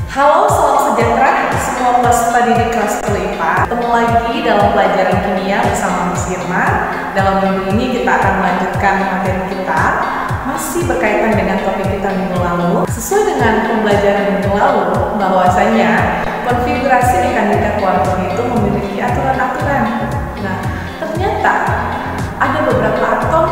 Halo, salam sejahtera semua peserta didik kelas 10 IPA. Ketemu lagi dalam pelajaran kimia bersama Miss Irma. Dalam minggu ini kita akan melanjutkan materi kita, masih berkaitan dengan topik kita minggu lalu. Sesuai dengan pembelajaran minggu lalu, bahwasanya konfigurasi mekanika kuantum itu memiliki aturan-aturan. Nah, ternyata ada beberapa atom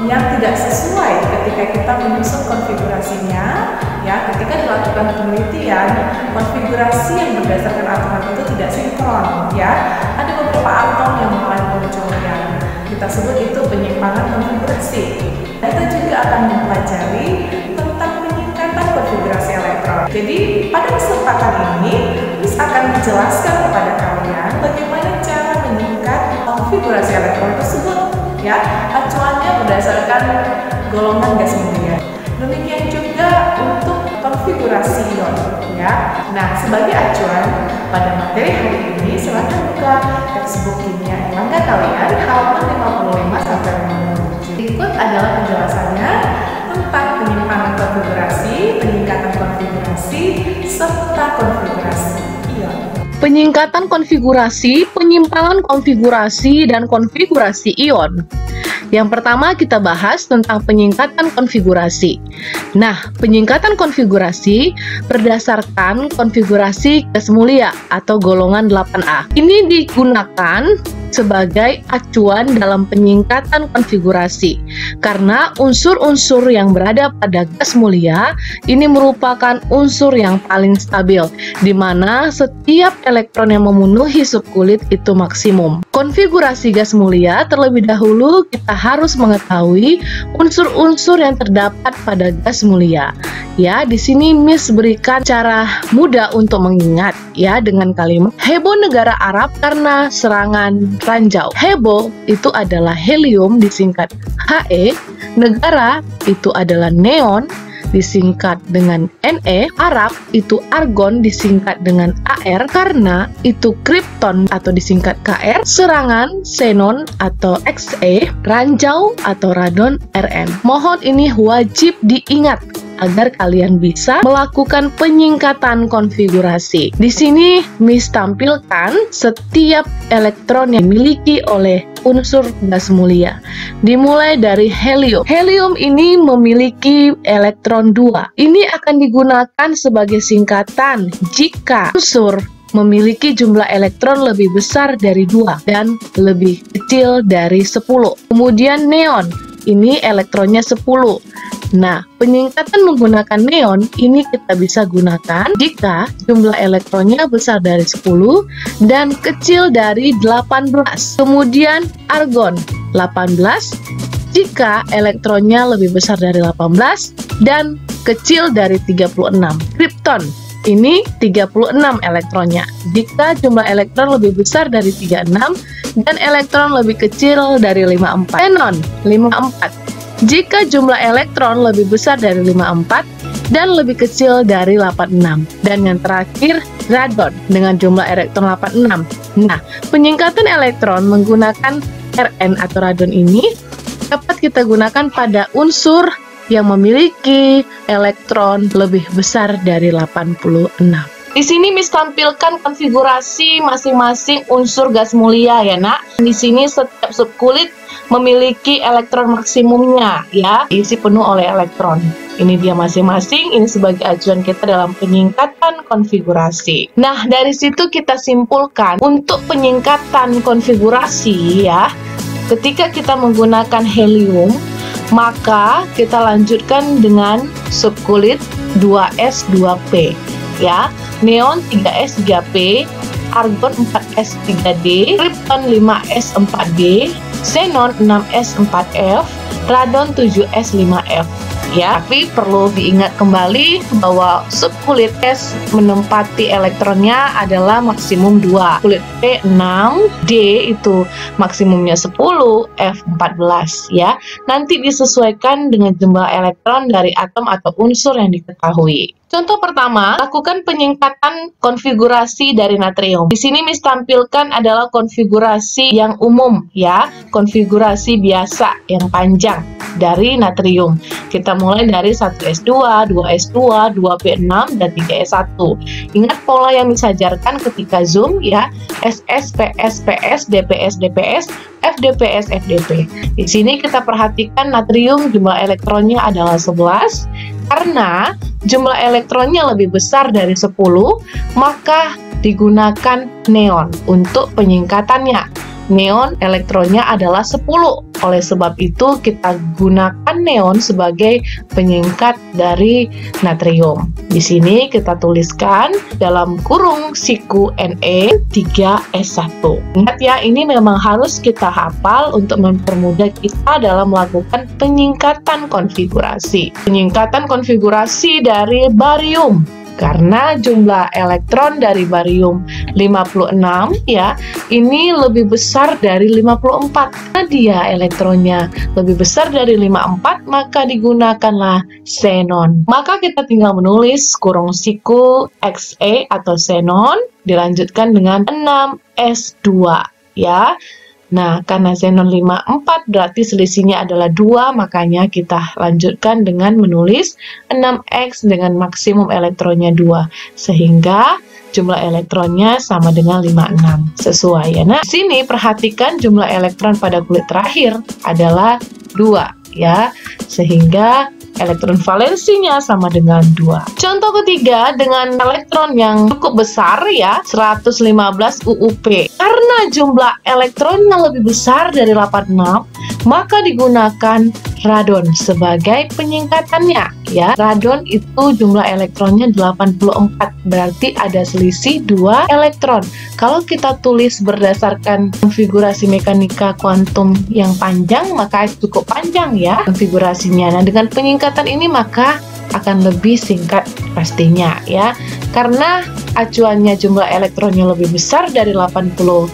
yang tidak sesuai ketika kita menyusun konfigurasinya. Ya, ketika dilakukan penelitian, konfigurasi yang berdasarkan aturan itu tidak sinkron. Ya, ada beberapa atom yang mengalami pengecualian. Kita sebut itu penyimpangan konfigurasi. Kita juga akan mempelajari tentang peningkatan konfigurasi elektron. Jadi, pada kesempatan ini, Miss akan menjelaskan kepada kalian bagaimana cara meningkat konfigurasi elektron tersebut. Ya, acuannya berdasarkan golongan gas mulia. Demikian juga untuk konfigurasi ion, ya. Nah, sebagai acuan pada materi hari ini, silakan buka textbook kimia Erlangga kalian halaman 55 sampai 57. Berikut adalah penjelasannya tentang penyimpangan konfigurasi, peningkatan konfigurasi, serta konfigurasi ion. Peningkatan konfigurasi, penyimpangan konfigurasi, dan konfigurasi ion. Yang pertama kita bahas tentang peningkatan konfigurasi. Nah, peningkatan konfigurasi berdasarkan konfigurasi gas mulia atau golongan 8A. Ini digunakan sebagai acuan dalam peningkatan konfigurasi karena unsur-unsur yang berada pada gas mulia ini merupakan unsur yang paling stabil di mana setiap elektron yang memenuhi subkulit itu maksimum. Konfigurasi gas mulia terlebih dahulu kita harus mengetahui unsur-unsur yang terdapat pada gas mulia. Ya, di sini Miss berikan cara mudah untuk mengingat ya dengan kalimat heboh negara Arab karena serangan ranjau. Heboh itu adalah helium disingkat He, negara itu adalah neon disingkat dengan Ne, Arab itu argon disingkat dengan Ar, karena itu kripton atau disingkat Kr, serangan xenon atau Xe, ranjau atau radon Rn. Mohon ini wajib diingat agar kalian bisa melakukan penyingkatan konfigurasi. Di sini Miss tampilkan setiap elektron yang dimiliki oleh unsur gas mulia. Dimulai dari helium. Helium ini memiliki elektron 2. Ini akan digunakan sebagai singkatan jika unsur memiliki jumlah elektron lebih besar dari 2 dan lebih kecil dari 10. Kemudian neon. Ini elektronnya 10. Nah, peningkatan menggunakan neon ini kita bisa gunakan jika jumlah elektronnya besar dari 10 dan kecil dari 18. Kemudian argon 18 jika elektronnya lebih besar dari 18 dan kecil dari 36. Kripton ini 36 elektronnya jika jumlah elektron lebih besar dari 36 dan elektron lebih kecil dari 54. Xenon 54 jika jumlah elektron lebih besar dari 54 dan lebih kecil dari 86. Dan yang terakhir, radon dengan jumlah elektron 86. Nah, penyingkatan elektron menggunakan Rn atau radon ini dapat kita gunakan pada unsur yang memiliki elektron lebih besar dari 86. Di sini Miss tampilkan konfigurasi masing-masing unsur gas mulia ya, Nak. Di sini setiap subkulit memiliki elektron maksimumnya ya, isi penuh oleh elektron. Ini dia masing-masing, ini sebagai acuan kita dalam peningkatan konfigurasi. Nah, dari situ kita simpulkan untuk peningkatan konfigurasi ya, ketika kita menggunakan helium, maka kita lanjutkan dengan subkulit 2s 2p ya, neon 3s 3p, argon 4s 3d, kripton 5s 4d, xenon 6s 4f, radon 7s 5f. Ya, tapi perlu diingat kembali bahwa subkulit S menempati elektronnya adalah maksimum 2. Kulit P 6, D itu maksimumnya 10, F 14 ya. Nanti disesuaikan dengan jumlah elektron dari atom atau unsur yang diketahui. Contoh pertama, lakukan penyingkatan konfigurasi dari natrium. Di sini Miss tampilkan adalah konfigurasi yang umum ya, konfigurasi biasa yang panjang dari natrium. Kita mulai dari 1s2, 2s2, 2p6, dan 3s1. Ingat pola yang Miss ajarkan ketika Zoom ya, SS, PS, PS, DPS, DPS, FDPS, FDP. Di sini kita perhatikan natrium jumlah elektronnya adalah 11. Karena jumlah elektronnya lebih besar dari 10, maka digunakan neon untuk penyingkatannya. Neon elektronnya adalah 10. Oleh sebab itu kita gunakan neon sebagai penyingkat dari natrium. Di sini kita tuliskan dalam kurung siku Ne3S1. Ingat ya, ini memang harus kita hafal untuk mempermudah kita dalam melakukan penyingkatan konfigurasi. Penyingkatan konfigurasi dari barium. Karena jumlah elektron dari barium 56 ya, ini lebih besar dari 54. Karena dia elektronnya lebih besar dari 54, maka digunakanlah xenon. Maka kita tinggal menulis kurung siku Xe atau xenon dilanjutkan dengan 6s2 ya. Nah, karena xenon 54 berarti selisihnya adalah 2, makanya kita lanjutkan dengan menulis 6x dengan maksimum elektronnya 2. Sehingga jumlah elektronnya sama dengan 56. Sesuai ya. Nah, di sini perhatikan jumlah elektron pada kulit terakhir adalah 2 ya. Sehingga elektron valensinya sama dengan 2. Contoh ketiga dengan elektron yang cukup besar ya, 115 UUP. Karena jumlah elektronnya lebih besar dari 86, maka digunakan radon sebagai penyingkatannya ya. Radon itu jumlah elektronnya 84, berarti ada selisih 2 elektron. Kalau kita tulis berdasarkan konfigurasi mekanika kuantum yang panjang, maka cukup panjang ya konfigurasinya. Nah, dengan penyingkatan ini maka akan lebih singkat pastinya ya. Karena acuannya jumlah elektronnya lebih besar dari 86,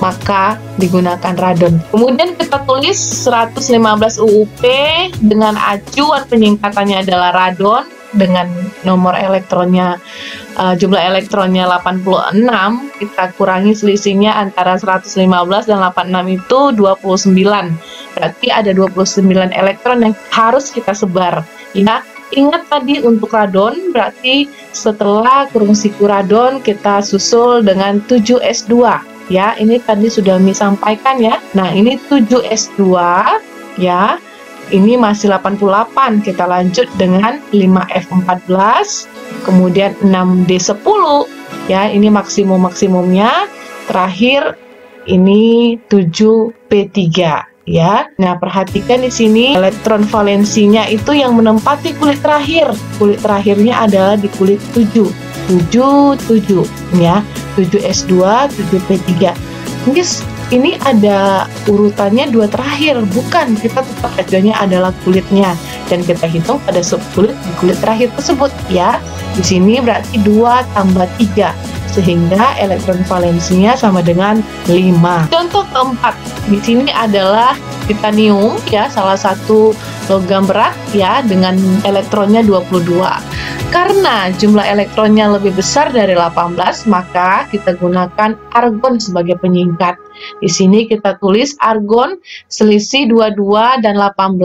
maka digunakan radon. Kemudian kita tulis 115 UUP dengan acuan penyingkatannya adalah radon dengan nomor elektronnya jumlah elektronnya 86, kita kurangi selisihnya antara 115 dan 86 itu 29. Berarti ada 29 elektron yang harus kita sebar ya. Ingat tadi untuk radon berarti setelah kurung siku radon kita susul dengan 7s2 ya. Ini tadi sudah Miss sampaikan ya. Nah, ini 7s2 ya. Ini masih 88. Kita lanjut dengan 5f14, kemudian 6d10 ya. Ini maksimumnya. Terakhir ini 7p3 ya. Nah, perhatikan di sini elektron valensinya itu yang menempati kulit terakhir. Kulit terakhirnya adalah di kulit 7 ya. 7s2, 7p3. Guys, ini ada urutannya 2 terakhir, bukan, kita tetap acuannya adalah kulitnya dan kita hitung pada subkulit di kulit terakhir tersebut ya. Di sini berarti 2 tambah 3 sehingga elektron valensinya sama dengan 5. Contoh keempat di sini adalah titanium ya, salah satu logam berat ya dengan elektronnya 22. Karena jumlah elektronnya lebih besar dari 18, maka kita gunakan argon sebagai penyingkat. Di sini kita tulis argon selisih 22 dan 18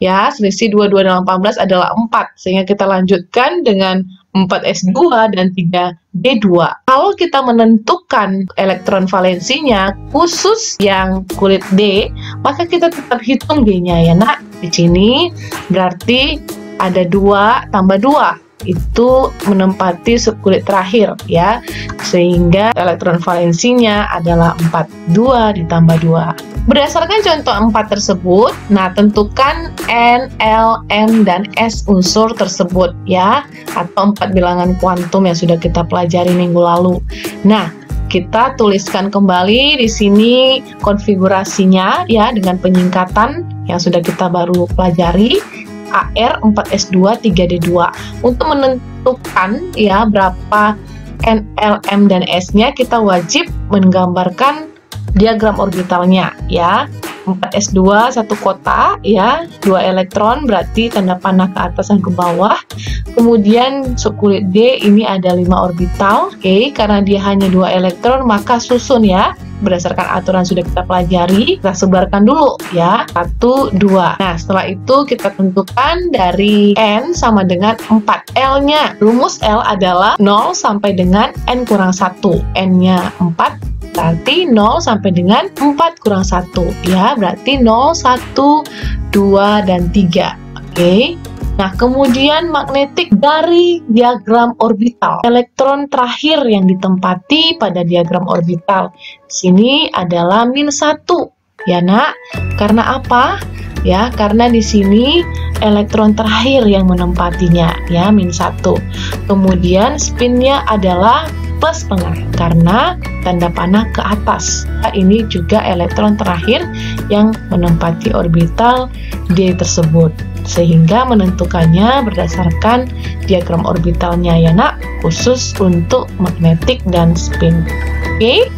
ya, selisih 22 dan 18 adalah 4, sehingga kita lanjutkan dengan 4s2 dan 3d2. Kalau kita menentukan elektron valensinya khusus yang kulit D, maka kita tetap hitung D-nya ya nak. Di sini berarti ada 2 tambah 2 itu menempati subkulit terakhir ya, sehingga elektron valensinya adalah 4. 2 ditambah 2. Berdasarkan contoh 4 tersebut, nah tentukan N, L, M, dan S unsur tersebut ya, atau 4 bilangan kuantum yang sudah kita pelajari minggu lalu. Nah, kita tuliskan kembali di sini konfigurasinya ya dengan penyingkatan yang sudah kita baru pelajari. AR 4S2 3D2. Untuk menentukan ya berapa N, L, M, dan S-nya, kita wajib menggambarkan diagram orbitalnya ya. 4S2 satu kotak ya, 2 elektron berarti tanda panah ke atas dan ke bawah. Kemudian subkulit D ini ada 5 orbital. Oke, karena dia hanya 2 elektron maka susun ya. Berdasarkan aturan sudah kita pelajari, kita sebarkan dulu ya, 1, 2. Nah, setelah itu kita tentukan dari N sama dengan 4. L-nya, rumus L adalah 0 sampai dengan N kurang 1. N-nya 4, berarti 0 sampai dengan 4 kurang 1 ya, berarti 0, 1, 2, dan 3. Oke. Nah, kemudian magnetik dari diagram orbital. Elektron terakhir yang ditempati pada diagram orbital. Sini adalah -1. Ya, Nak. Karena apa? Ya, karena di sini elektron terakhir yang menempatinya, ya, -1. Kemudian spinnya adalah plus tengah karena tanda panah ke atas. Nah, ini juga elektron terakhir yang menempati orbital D tersebut. Sehingga menentukannya berdasarkan diagram orbitalnya ya, Nak, khusus untuk magnetik dan spin. Oke?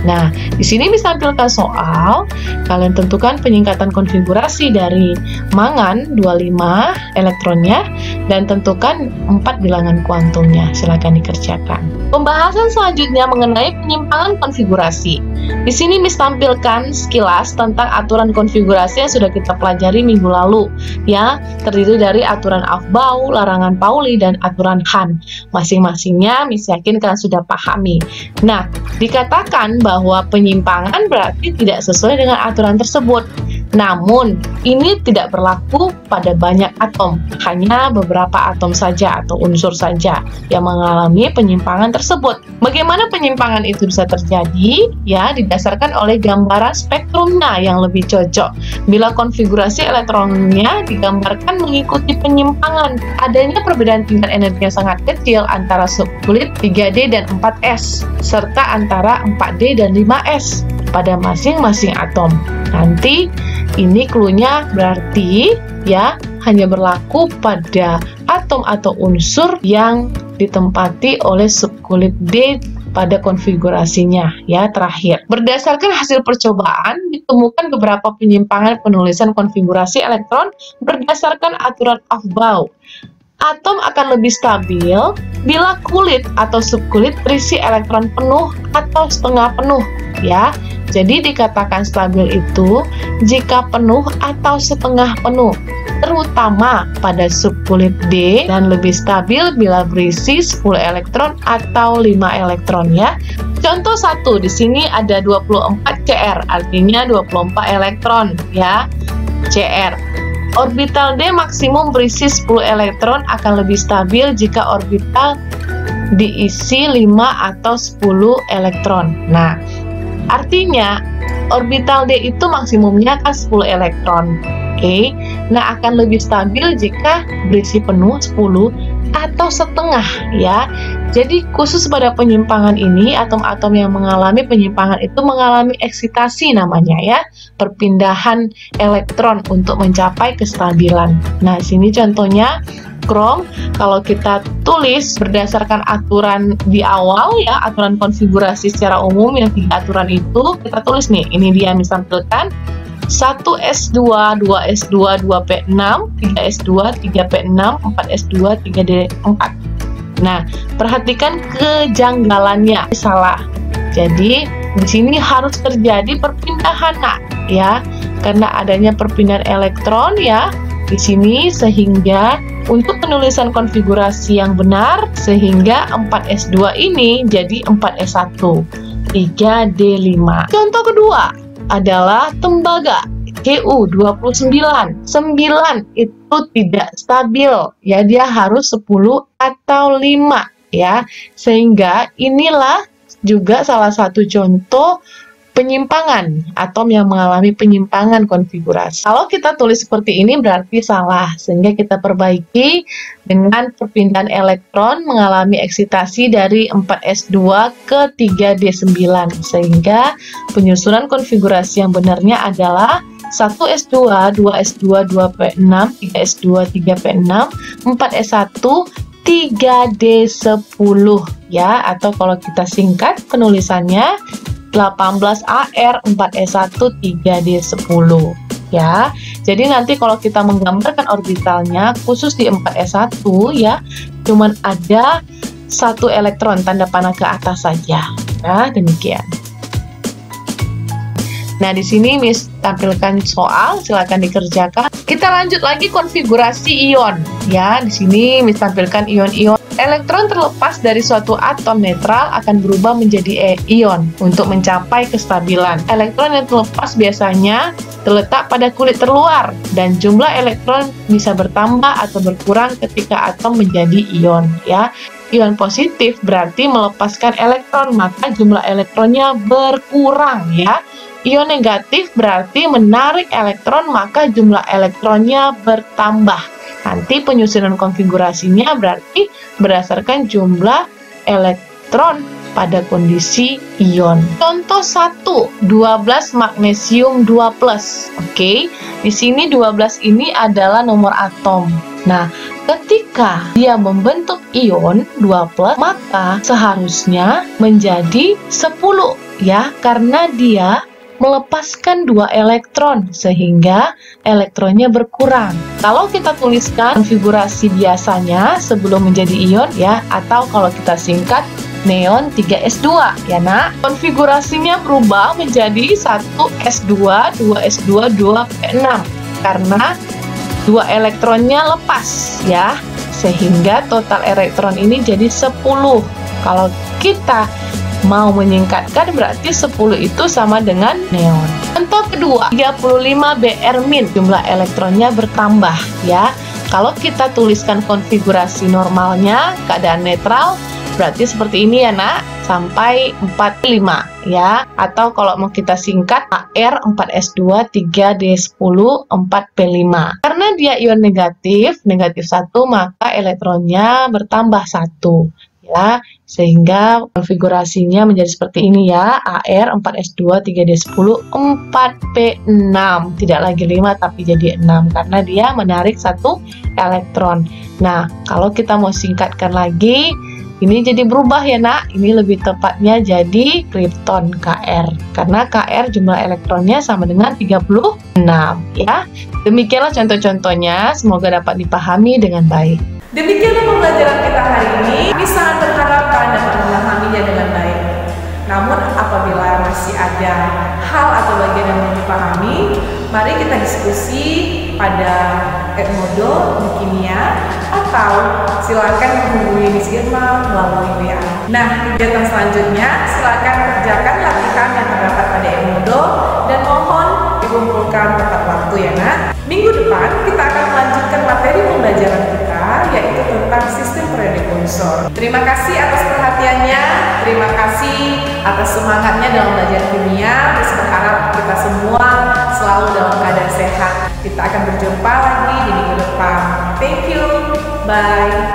Nah, di sini ditampilkan soal, kalian tentukan penyingkatan konfigurasi dari mangan 25 elektronnya dan tentukan 4 bilangan kuantumnya. Silakan dikerjakan. Pembahasan selanjutnya mengenai penyimpangan konfigurasi. Di sini tampilkan sekilas tentang aturan konfigurasi yang sudah kita pelajari minggu lalu, ya, terdiri dari aturan Aufbau, larangan Pauli, dan aturan Hahn. Masing-masingnya yakin kalian sudah pahami. Nah, dikatakan bahwa penyimpangan berarti tidak sesuai dengan aturan tersebut. Namun, ini tidak berlaku pada banyak atom, hanya beberapa atom saja atau unsur saja yang mengalami penyimpangan tersebut. Bagaimana penyimpangan itu bisa terjadi? Ya, didasarkan oleh gambaran spektrumnya yang lebih cocok. Bila konfigurasi elektronnya digambarkan mengikuti penyimpangan, adanya perbedaan tingkat energi yang sangat kecil antara subkulit 3D dan 4S, serta antara 4D dan 5S pada masing-masing atom. Nanti ini clue-nya berarti ya hanya berlaku pada atom atau unsur yang ditempati oleh subkulit D pada konfigurasinya ya terakhir. Berdasarkan hasil percobaan ditemukan beberapa penyimpangan penulisan konfigurasi elektron berdasarkan aturan Aufbau. Atom akan lebih stabil bila kulit atau subkulit berisi elektron penuh atau setengah penuh ya. Jadi dikatakan stabil itu jika penuh atau setengah penuh, terutama pada subkulit D, dan lebih stabil bila berisi 10 elektron atau 5 elektron ya. Contoh 1, di sini ada 24 Cr, artinya 24 elektron ya. Cr. Orbital D maksimum berisi 10 elektron akan lebih stabil jika orbital diisi 5 atau 10 elektron. Nah, artinya orbital D itu maksimumnya kan 10 elektron. Oke. Nah, akan lebih stabil jika berisi penuh 10 atau setengah ya. Jadi khusus pada penyimpangan ini, atom-atom yang mengalami penyimpangan itu mengalami eksitasi namanya ya, perpindahan elektron untuk mencapai kestabilan. Nah, sini contohnya krom, kalau kita tulis berdasarkan aturan di awal ya, aturan konfigurasi secara umum yang 3 aturan itu, kita tulis nih, ini dia misalkan 1s2, 2s2, 2p6, 3s2, 3p6, 4s2, 3d4. Nah, perhatikan kejanggalannya, salah. Jadi, di sini harus terjadi perpindahan, Nak, ya. Karena adanya perpindahan elektron ya di sini, sehingga untuk penulisan konfigurasi yang benar, sehingga 4s2 ini jadi 4s1, 3d5. Contoh kedua adalah tembaga Cu29. 9 itu tidak stabil ya, dia harus 10 atau 5 ya. Sehingga inilah juga salah satu contoh penyimpangan, atom yang mengalami penyimpangan konfigurasi. Kalau kita tulis seperti ini berarti salah, sehingga kita perbaiki dengan perpindahan elektron mengalami eksitasi dari 4s2 ke 3d9, sehingga penyusunan konfigurasi yang benarnya adalah 1s2, 2s2, 2p6, 3s2, 3p6, 4s1, 3d10 ya, atau kalau kita singkat penulisannya 18AR, 4s1, 3d10 ya. Jadi nanti kalau kita menggambarkan orbitalnya khusus di 4s1 ya, cuman ada satu elektron tanda panah ke atas saja. Nah, demikian. Nah, di sini Miss tampilkan soal, silakan dikerjakan. Kita lanjut lagi konfigurasi ion. Ya, di sini Miss tampilkan ion-ion. Elektron terlepas dari suatu atom netral akan berubah menjadi ion untuk mencapai kestabilan. Elektron yang terlepas biasanya terletak pada kulit terluar dan jumlah elektron bisa bertambah atau berkurang ketika atom menjadi ion. Ya, ion positif berarti melepaskan elektron, maka jumlah elektronnya berkurang. Ya. Ion negatif berarti menarik elektron, maka jumlah elektronnya bertambah. Nanti penyusunan konfigurasinya berarti berdasarkan jumlah elektron pada kondisi ion. Contoh 1, 12 magnesium 2+. Oke, di sini 12 ini adalah nomor atom. Nah, ketika dia membentuk ion 2+, maka seharusnya menjadi 10 ya, karena dia melepaskan 2 elektron sehingga elektronnya berkurang. Kalau kita tuliskan konfigurasi biasanya sebelum menjadi ion ya, atau kalau kita singkat neon 3s2 ya nak, konfigurasinya berubah menjadi 1s2, 2s2, 2p6 karena 2 elektronnya lepas ya, sehingga total elektron ini jadi 10. Kalau kita mau menyingkatkan berarti 10 itu sama dengan neon. Contoh kedua, 35 Br-, jumlah elektronnya bertambah ya. Kalau kita tuliskan konfigurasi normalnya, keadaan netral, berarti seperti ini ya nak, sampai 45 ya. Atau kalau mau kita singkat, Ar 4s2 3d10 4p5. Karena dia ion negatif, negatif 1, maka elektronnya bertambah 1 ya, sehingga konfigurasinya menjadi seperti ini ya. Ar 4s2 3d10 4p6, tidak lagi 5 tapi jadi 6 karena dia menarik 1 elektron. Nah, kalau kita mau singkatkan lagi, ini jadi berubah ya nak, ini lebih tepatnya jadi kripton Kr, karena Kr jumlah elektronnya sama dengan 36 ya. Demikianlah contoh-contohnya, semoga dapat dipahami dengan baik. Demikianlah pembelajaran kita hari ini. Kami sangat berharap kalian dapat memahaminya dengan baik. Namun apabila masih ada hal atau bagian yang belum dipahami, mari kita diskusi pada Edmodo di kimia, atau silakan menghubungi Miss Irma melalui WA. Nah, kegiatan selanjutnya silakan kerjakan latihan yang terdapat pada Edmodo dan mohon dikumpulkan tepat waktu ya nak. Minggu depan kita akan melanjutkan materi pembelajaran kita, yaitu tentang sistem periode unsur. Terima kasih atas perhatiannya, terima kasih atas semangatnya dalam belajar kimia. Terus berharap kita semua selalu dalam keadaan sehat. Kita akan berjumpa lagi di minggu depan. Thank you, bye.